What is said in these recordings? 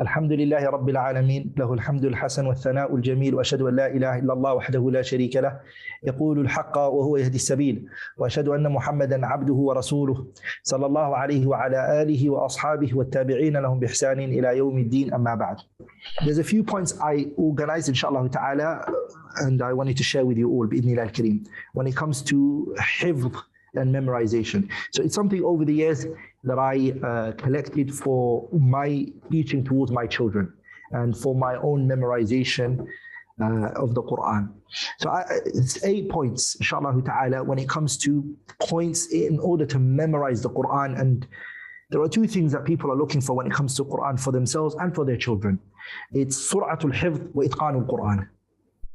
الحمد لله رب العالمين له الحمد الحسن والثناء الجميل وأشهد أن لا إله إلا الله وحده لا شريك له يقول الحق وهو يهدي السبيل وأشهد أن محمدا عبده ورسوله صلى الله عليه وعلى آله وأصحابه والتابعين لهم بإحسان إلى يوم الدين أما بعد. There's a few points I organized inshallah ta'ala and I wanted to share with you all بإذن الله الكريم when it comes to Hifdh and memorization. So it's something over the years that I collected for my teaching towards my children and for my own memorization of the Qur'an. So it's 8 points, inshallah ta'ala, when it comes to points in order to memorize the Qur'an. And there are 2 things that people are looking for when it comes to Qur'an for themselves and for their children. It's sur'atul hifdh wa itqanul Qur'an.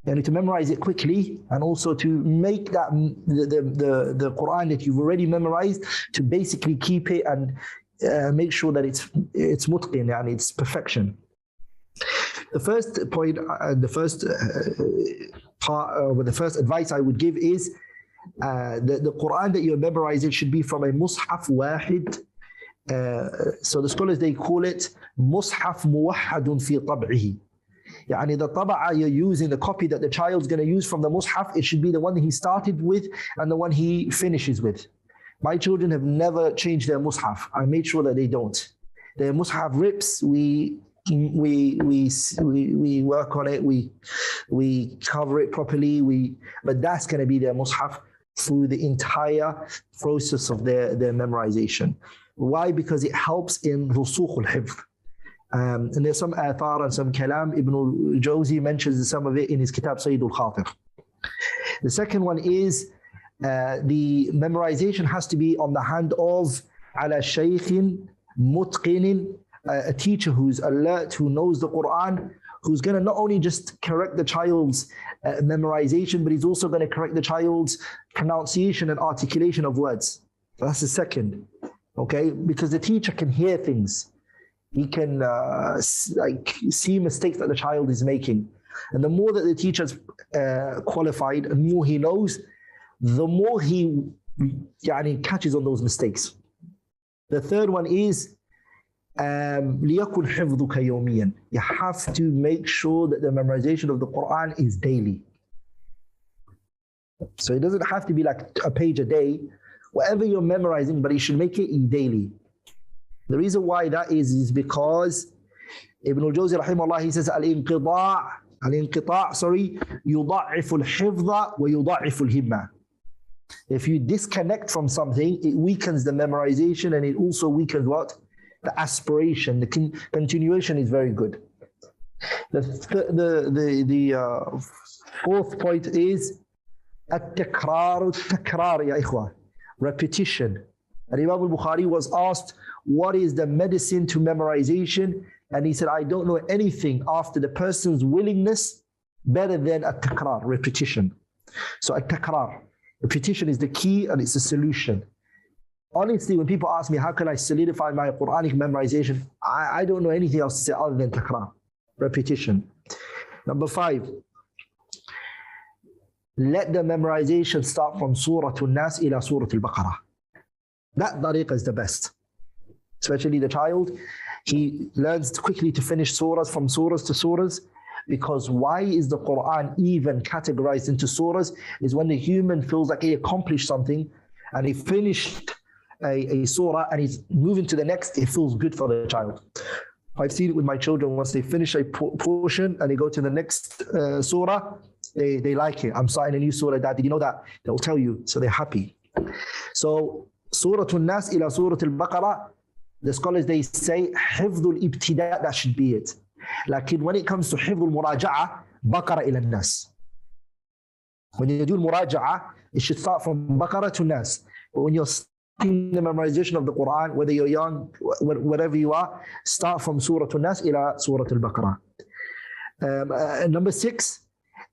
And to memorize it quickly, and also to make that the Quran that you've already memorized, to basically keep it and make sure that it's mutqin, and it's perfection. The first point, the first advice I would give is the Quran that you're memorizing should be from a mushaf wahid. So the scholars, they call it mushaf muwahhadun fi tab'ihi. يعني the taba'a you're using, the copy that the child's going to use from the mushaf, it should be the one he started with and the one he finishes with. My children have never changed their mushaf. I made sure that they don't. Their mushaf rips, we work on it, we cover it properly, but that's going to be their mushaf through the entire process of their memorization. Why? Because it helps in rusukh al-hifdh. And there's some athar and some kalam. Ibn al-Jawzi mentions some of it in his kitab Sayyid al-Khatir. The second one is the memorization has to be on the hand of ala shaykhin mutqinin, a teacher who's alert, who knows the Quran, who's going to not only just correct the child's memorization, but he's also going to correct the child's pronunciation and articulation of words. So that's the second, okay? Because the teacher can hear things. He can see mistakes that the child is making. And the more that the teacher's qualified and more he knows, the more he catches on those mistakes. The third one is لِيَكُنْ حِفْظُكَ يَوْمِيًا. You have to make sure that the memorization of the Quran is daily. So it doesn't have to be like a page a day. Whatever you're memorizing, but you should make it daily. The reason why that is because Ibn al-Jawzi rahimahullah, he says al-inqita' يضعف الحفظ ويضعف الهمة. If you disconnect from something, it weakens the memorization and it also weakens what? The aspiration. The continuation is very good. The fourth point is التكرار يا إخوة. Repetition. And Imam al-Bukhari was asked, what is the medicine to memorization? And he said, I don't know anything after the person's willingness better than at-takrar, repetition. So at-takrar, repetition is the key and it's the solution. Honestly, when people ask me, how can I solidify my Quranic memorization? I don't know anything else to say other than takrar, repetition. Number 5, let the memorization start from Surah An-Nas ila Surah Al-Baqarah. That tariqah is the best. Especially the child, he learns quickly to finish surahs from surahs to surahs, because why is the Quran even categorized into surahs? Is when the human feels like he accomplished something and he finished a surah and he's moving to the next, it feels good for the child. I've seen it with my children. Once they finish a portion and they go to the next surah, they like it. I'm starting a new surah, Dad, did you know that? They'll tell you, so they're happy. So Surah An-Nas ila Surah Al-Baqarah, the scholars, they say Hifdhul Ibtida', that should be it. Like when it comes to Hifdhul Muraja'a, Baqarah ila Nas. When you do Muraja'a, it should start from Baqarah to Nas. But when you're starting the memorization of the Quran, whether you're young, whatever you are, start from Surah An-Nas ila Surah Al-Baqarah. Number 6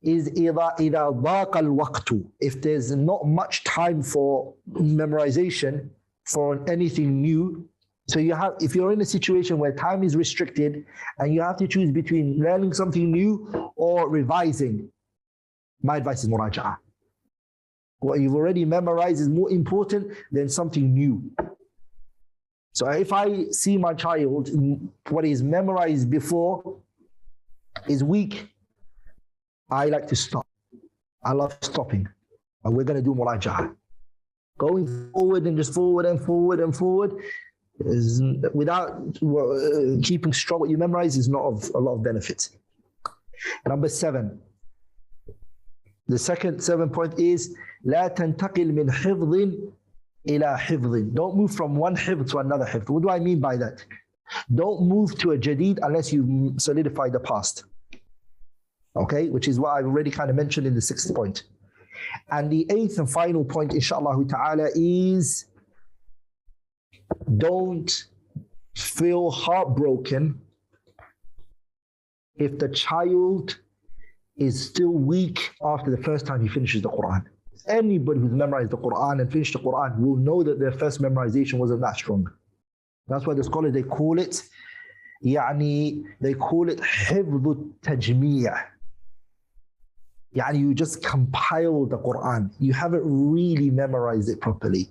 is إِذَا ضَاقَ الْوَقْتُ. If there's not much time for memorization, for anything new, so if you're in a situation where time is restricted and you have to choose between learning something new or revising, my advice is muraja'a. What you've already memorized is more important than something new. So if I see my child, what is memorized before is weak, I like to stop. I love stopping. And we're going to do muraja'a. Going forward and just forward and forward and forward is, without keeping strong what you memorize, is not of a lot of benefit. Number 7. The second 7 point is لا تنتقل من حفظ إلى حفظ. Don't move from one hifdh to another hifdh. What do I mean by that? Don't move to a jadid unless you solidify the past. Okay, which is what I've already kind of mentioned in the 6th point. And the 8th and final point, inshallah ta'ala, is don't feel heartbroken if the child is still weak after the first time he finishes the Qur'an. Anybody who's memorized the Qur'an and finished the Qur'an will know that their first memorization wasn't that strong. That's why the scholars, they call it Hifdh Tajmi'. You just compile the Qur'an. You haven't really memorized it properly.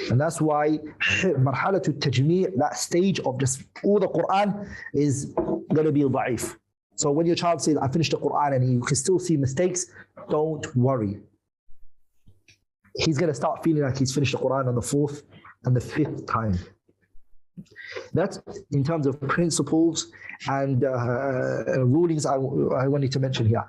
And that's why Marhalatul Tajmi', that stage of just all the Qur'an, is going to be da'if. So when your child says, I finished the Qur'an, and you can still see mistakes, don't worry. He's going to start feeling like he's finished the Qur'an on the 4th and the 5th time. That's in terms of principles and rulings I wanted to mention here.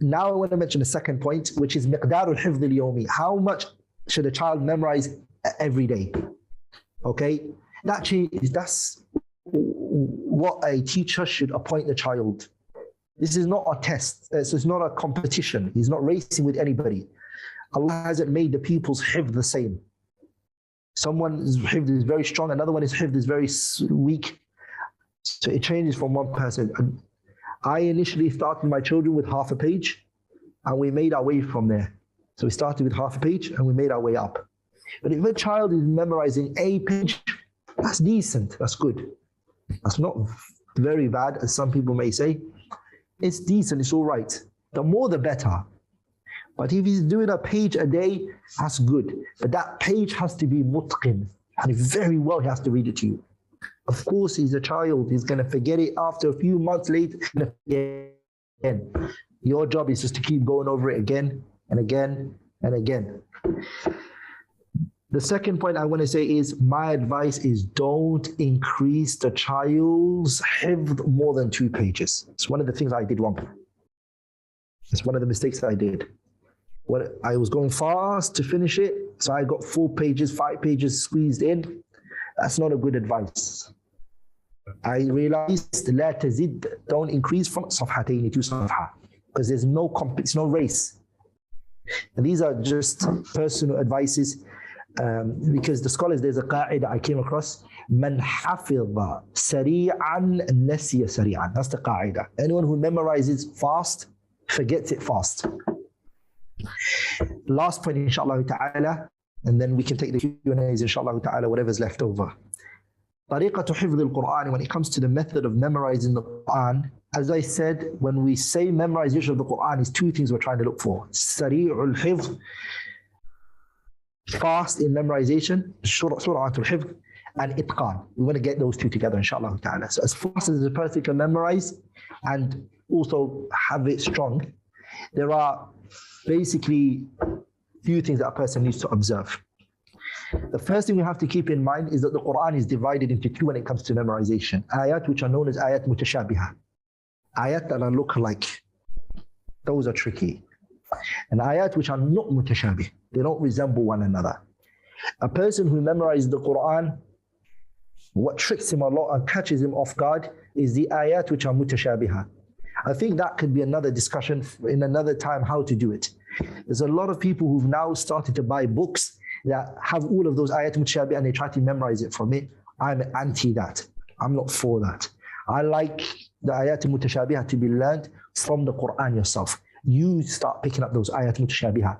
Now I want to mention the second point, which is مقدار الحفظ اليومي. How much should a child memorize every day? Okay, that's what a teacher should appoint the child. This is not a test. This is not a competition. He's not racing with anybody. Allah hasn't made the people's hifdh the same. Someone's hifdh is very strong, another one is hifdh is very weak. So it changes from one person. And I initially started my children with half a page, and we made our way from there. So we started with half a page and we made our way up. But if a child is memorizing a page, that's decent, that's good. That's not very bad, as some people may say. It's decent, it's all right. The more the better. But if he's doing a page a day, that's good. But that page has to be mutqin. And very well, he has to read it to you. Of course, he's a child. He's going to forget it after a few months later. He's going to forget again. Your job is just to keep going over it again and again and again. The second point I want to say is, my advice is don't increase the child's hifdh more than 2 pages. It's one of the things I did wrong. It's one of the mistakes that I did. I was going fast to finish it, so I got 4 pages, 5 pages squeezed in. That's not a good advice. I realized, لا تزد, don't increase from صفحتين to صفحة, because there's it's no race. And these are just personal advices, because the scholars, there's a qaida I came across, من حفظ سريعا نسي سريعا. That's the qaida. Anyone who memorizes fast forgets it fast. Last point, inshallah ta'ala, and then we can take the Q&As, inshallah ta'ala, whatever's left over. طريقة حفظ القرآن, when it comes to the method of memorizing the Quran, as I said, when we say memorization of the Quran, is 2 things we're trying to look for. سريع الحفظ, fast in memorization, سرعة الحفظ, and itqan. We want to get those 2 together, inshallah ta'ala. So as fast as the person can memorize and also have it strong, there are basically few things that a person needs to observe. The first thing we have to keep in mind is that the Quran is divided into 2 when it comes to memorization. Ayat which are known as ayat mutashabiha. Ayat that are look-alike. Those are tricky. And ayat which are not mutashabih. They don't resemble one another. A person who memorizes the Quran, what tricks him a lot and catches him off guard is the ayat which are mutashabiha. I think that could be another discussion in another time, how to do it. There's a lot of people who've now started to buy books that have all of those ayat mutashabih and they try to memorize it from it. I'm anti that. I'm not for that. I like the ayat mutashabih to be learned from the Quran yourself. You start picking up those ayat mutashabih.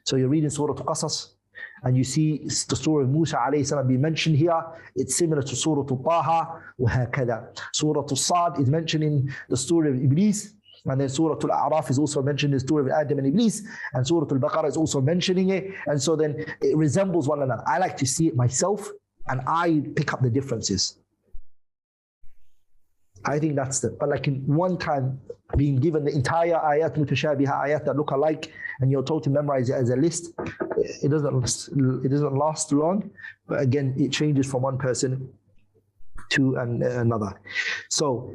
So you're reading Surah Al-Qasas and you see the story of Musa alayhi salam be mentioned here. It's similar to Surah Al-Taha, وهكذا. Surah Al-Sad is mentioning the story of Iblis, and then Surah Al-A'raf is also mentioning the story of Adam and Iblis, and Surah Al-Baqarah is also mentioning it, and so then it resembles one another. I like to see it myself and I pick up the differences. I think that's but like in one time being given the entire ayat, mutashabiha ayat that look alike, and you're told to memorize it as a list, it doesn't last long. But again, it changes from one person to another. So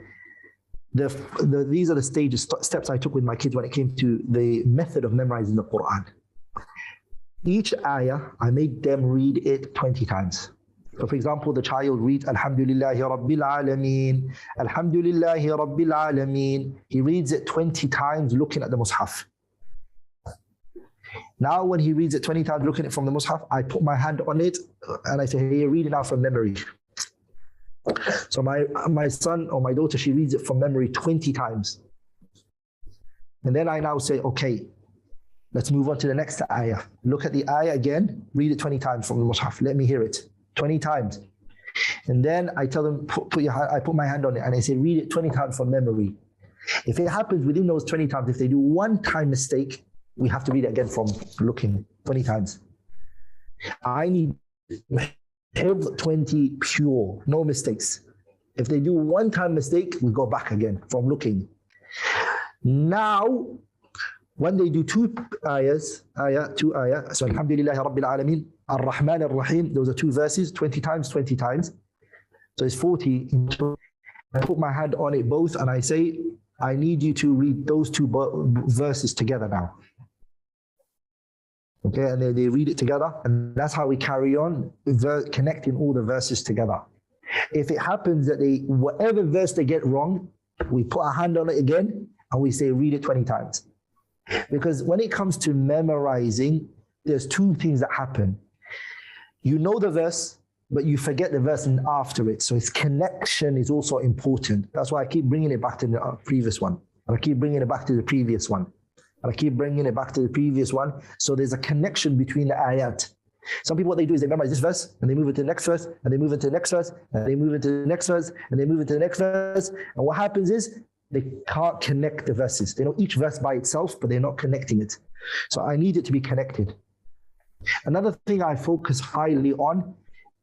these are the steps I took with my kids when it came to the method of memorizing the Quran. Each ayah, I made them read it 20 times. So for example, the child reads Alhamdulillahi Rabbil Alameen, Alhamdulillahi Rabbil Alameen. He reads it 20 times looking at the Mus'haf. Now when he reads it 20 times looking at it from the Mus'haf, I put my hand on it and I say, hey, read it now from memory. So my son or my daughter, she reads it from memory 20 times. And then I now say, okay, let's move on to the next ayah. Look at the ayah again, read it 20 times from the Mus'haf. Let me hear it 20 times. And then I tell them, I put my hand on it and I say, read it 20 times from memory. If it happens within those 20 times, if they do one time mistake, we have to read it again from looking 20 times. I need Hifdh 20 pure, no mistakes. If they do one time mistake, we go back again from looking. Now, when they do two ayahs, so Alhamdulillahi Rabbil Alameen, Ar-Rahman Ar-Rahim, those are two verses, 20 times, 20 times. So it's 40. I put my hand on it both and I say, I need you to read those two verses together now. Okay, and they read it together, and that's how we carry on connecting all the verses together. If it happens that whatever verse they get wrong, we put our hand on it again and we say read it 20 times. Because when it comes to memorizing, there's two things that happen. You know the verse, but you forget the verse after it. So its connection is also important. That's why I keep bringing it back to the previous one. And I keep bringing it back to the previous one. And I keep bringing it back to the previous one. So there's a connection between the ayat. Some people, what they do is they memorize this verse, and they move into the next verse, and they move into the next verse, and they move into the next verse, and they move into the next verse. And what happens is they can't connect the verses. They know each verse by itself, but they're not connecting it. So I need it to be connected. Another thing I focus highly on,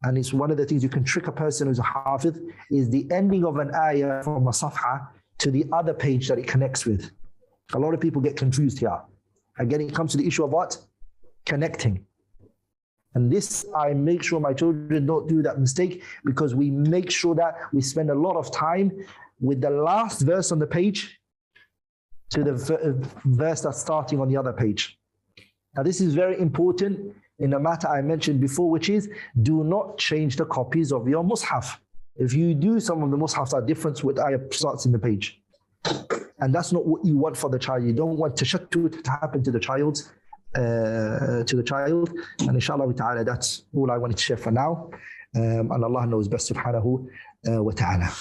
and it's one of the things you can trick a person who's a hafidh, is the ending of an ayah from a safha to the other page that it connects with. A lot of people get confused here. Again, it comes to the issue of what? Connecting. And this, I make sure my children don't do that mistake, because we make sure that we spend a lot of time with the last verse on the page to the verse that's starting on the other page. Now, this is very important in a matter I mentioned before, which is do not change the copies of your mushaf. If you do, some of the mushafs are different with ayah starts in the page. And that's not what you want for the child. You don't want tashattut to happen to the child. And inshallah ta'ala, that's all I wanted to share for now. And Allah knows best, subhanahu wa ta'ala.